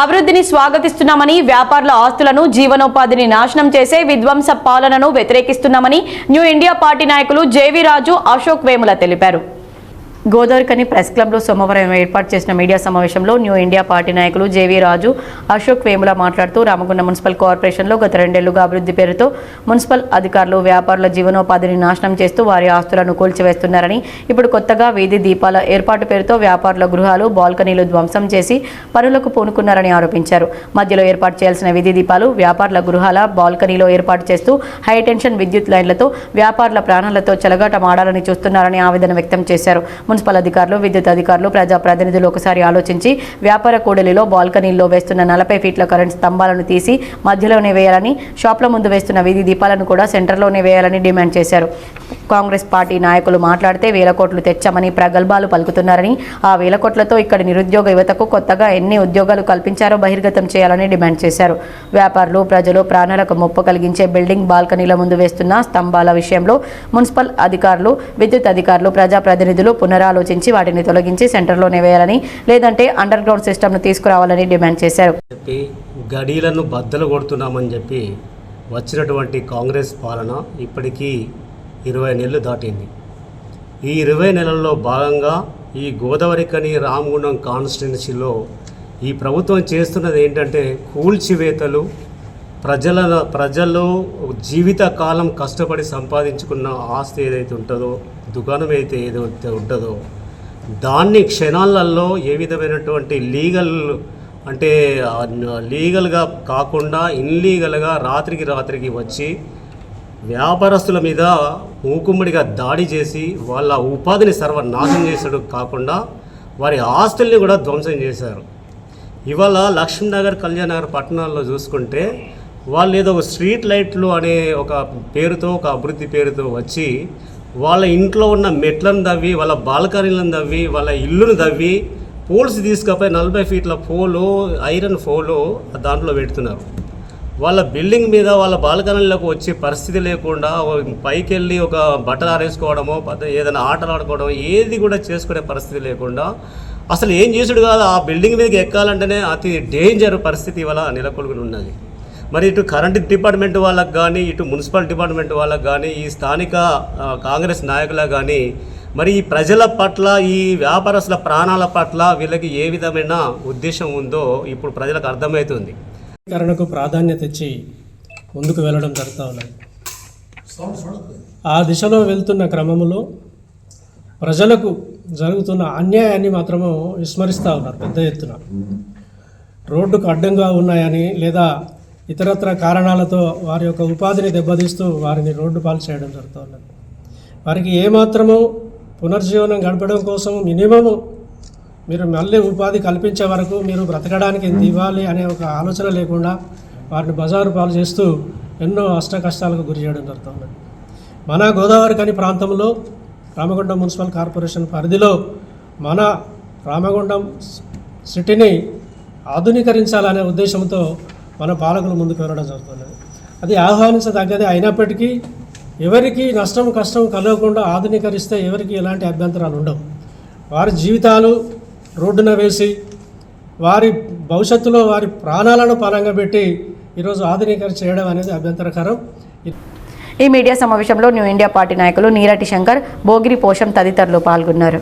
అభివృద్ధిని స్వాగతిస్తున్నామని, వ్యాపారుల ఆస్తులను, జీవనోపాధిని నాశనం చేసే విధ్వంస పాలనను వ్యతిరేకిస్తున్నామని న్యూ ఇండియా పార్టీ నాయకులు జేవి రాజు, అశోక్ వేముల తెలిపారు. గోదావరికని ప్రెస్ క్లబ్లో సోమవారం ఏర్పాటు చేసిన మీడియా సమావేశంలో న్యూ ఇండియా పార్టీ నాయకులు జేవి రాజు, అశోక్ వేముల మాట్లాడుతూ రామగుండం మున్సిపల్ కార్పొరేషన్లో గత 2 ఏళ్లుగా అభివృద్ధి పేరుతో మున్సిపల్ అధికారులు వ్యాపారుల జీవనోపాధిని నాశనం చేస్తూ వారి ఆస్తులను కూల్చివేస్తున్నారని, ఇప్పుడు కొత్తగా వీధి దీపాల ఏర్పాటు పేరుతో వ్యాపారుల గృహాలు, బాల్కనీలు ధ్వంసం చేసి పనులకు పూనుకున్నారని ఆరోపించారు. మధ్యలో ఏర్పాటు చేయాల్సిన వీధి దీపాలు వ్యాపారుల గృహాల బాల్కనీలో ఏర్పాటు చేస్తూ హైటెన్షన్ విద్యుత్ లైన్లతో వ్యాపారుల ప్రాణాలతో చెలగాటమాడాలని చూస్తున్నారని ఆవేదన వ్యక్తం చేశారు. మున్సిపల్ అధికారులు, విద్యుత్ అధికారులు, ప్రజాప్రతినిధులు ఒకసారి ఆలోచించి వ్యాపార కూడలిలో బాల్కనీల్లో వేస్తున్న 40 ఫీట్ల కరెంట్ స్తంభాలను తీసి మధ్యలోనే వేయాలని, షాప్ల ముందు వేస్తున్న వీధి దీపాలను కూడా సెంటర్లోనే వేయాలని డిమాండ్ చేశారు. కాంగ్రెస్ పార్టీ నాయకులు మాట్లాడితే 1000 కోట్లు తెచ్చామని ప్రగల్భాలు పలుకుతున్నారని, ఆ 1000 కోట్లతో ఇక్కడి నిరుద్యోగ యువతకు కొత్తగా ఎన్ని ఉద్యోగాలు కల్పించారో బహిర్గతం చేయాలని డిమాండ్ చేశారు. వ్యాపారులు, ప్రజలు ప్రాణాలకు ముప్పు కలిగించే బిల్డింగ్ బాల్కనీల ముందు వేస్తున్న స్తంభాల విషయంలో మున్సిపల్ అధికారులు, విద్యుత్ అధికారులు, ప్రజాప్రతినిధులు పునరాలోచించి వాటిని తొలగించి సెంటర్లోనే వేయాలని, లేదంటే అండర్ గ్రౌండ్ సిస్టమ్ను తీసుకురావాలని డిమాండ్ చేశారు. గడీలను బద్దలు కొడుతున్నామని చెప్పి వచ్చినటువంటి కాంగ్రెస్ పాలన ఇప్పటికీ 20 నెలలు దాటింది. ఈ 20 నెలల్లో భాగంగా ఈ గోదావరికని రామగుండం కాన్స్టిట్యున్సీలో ఈ ప్రభుత్వం చేస్తున్నది ఏంటంటే కూల్చివేతలు, ప్రజలు జీవితకాలం కష్టపడి సంపాదించుకున్న ఆస్తి ఏదైతే ఉంటుందో, దుకాణం అయితే ఏదైతే ఉంటుందో దాన్ని క్షణాలలో ఏ విధమైనటువంటి లీగల్గా కాకుండా ఇన్లీగల్గా రాత్రికి వచ్చి వ్యాపారస్తుల మీద మూకుమ్మడిగా దాడి చేసి వాళ్ళ ఉపాధిని సర్వనాశనం చేసాడు కాకుండా వారి ఆస్తుల్ని కూడా ధ్వంసం చేశారు. ఇవాళ లక్ష్మీనగర్, కళ్యాణనగర్ పట్టణాల్లో చూసుకుంటే వాళ్ళు ఏదో ఒక స్ట్రీట్ లైట్లు అనే ఒక పేరుతో, ఒక అభివృద్ధి పేరుతో వచ్చి వాళ్ళ ఇంట్లో ఉన్న మెట్లను దవ్వి, వాళ్ళ బాల్కనీలను దవ్వి, వాళ్ళ ఇల్లును దవ్వి పోల్స్ తీసుకపోయి 40 ఫీట్ల పోలు, ఐరన్ పోలు దాంట్లో పెడుతున్నారు. వాళ్ళ బిల్డింగ్ మీద వాళ్ళ బాల్కనీలకు వచ్చే పరిస్థితి లేకుండా పైకి వెళ్ళి ఒక బట్టలు ఆరేసుకోవడమో, ఏదైనా ఆటలు ఆడుకోవడమో ఏది కూడా చేసుకునే పరిస్థితి లేకుండా అసలు ఏం చేసుడు కాదు, ఆ బిల్డింగ్ మీదకి ఎక్కాలంటేనే అతి డేంజర్ పరిస్థితి ఇవాళ నెలకొల్పుని ఉన్నది. మరి ఇటు కరెంట్ డిపార్ట్మెంట్ వాళ్ళకు కానీ, ఇటు మున్సిపల్ డిపార్ట్మెంట్ వాళ్ళకు కానీ, ఈ స్థానిక కాంగ్రెస్ నాయకులకు కానీ మరి ఈ ప్రజల పట్ల, ఈ వ్యాపారస్తుల ప్రాణాల పట్ల వీళ్ళకి ఏ విధమైన ఉద్దేశం ఉందో ఇప్పుడు ప్రజలకు అర్థమవుతుంది. కరణకు ప్రాధాన్యత ఇచ్చి ముందుకు వెళ్ళడం జరుగుతూ ఉన్నది. ఆ దిశలో వెళ్తున్న క్రమంలో ప్రజలకు జరుగుతున్న అన్యాయాన్ని మాత్రము విస్మరిస్తూ ఉన్నారు. పెద్ద ఎత్తున రోడ్డుకు అడ్డంగా ఉన్నాయని లేదా ఇతరత్ర కారణాలతో వారి యొక్క ఉపాధిని దెబ్బతీస్తూ వారిని రోడ్డు పాలు చేయడం జరుగుతూ ఉన్నది. వారికి ఏమాత్రము పునర్జీవనం గడపడం కోసం మినిమము మీరు మళ్ళీ ఉపాధి కల్పించే వరకు మీరు బ్రతకడానికి ఎంత ఇవ్వాలి అనే ఒక ఆలోచన లేకుండా వారిని బజారు పాలు చేస్తూ ఎన్నో అష్టకష్టాలకు గురి చేయడం జరుగుతుంది. మన గోదావరికని ప్రాంతంలో రామగుండం మున్సిపల్ కార్పొరేషన్ పరిధిలో మన రామగుండం సిటీని ఆధునీకరించాలనే ఉద్దేశంతో మన పాలకులు ముందుకు వెళ్ళడం జరుగుతున్నది. అది ఆహ్వానించదగ్గదే అయినప్పటికీ ఎవరికి నష్టం కష్టం కలగకుండా ఆధునీకరిస్తే ఎవరికి ఎలాంటి అభ్యంతరాలు ఉండవు. వారి జీవితాలు రోడ్డున వేసి వారి భవిష్యత్తులో వారి ప్రాణాలను పరంగా పెట్టి ఈరోజు ఆధునీకరణ చేయడం అనేది అభ్యంతరకరం. ఈ మీడియా సమావేశంలో న్యూ ఇండియా పార్టీ నాయకులు నీరటి శంకర్, భోగిరి పోషం తదితరులు పాల్గొన్నారు.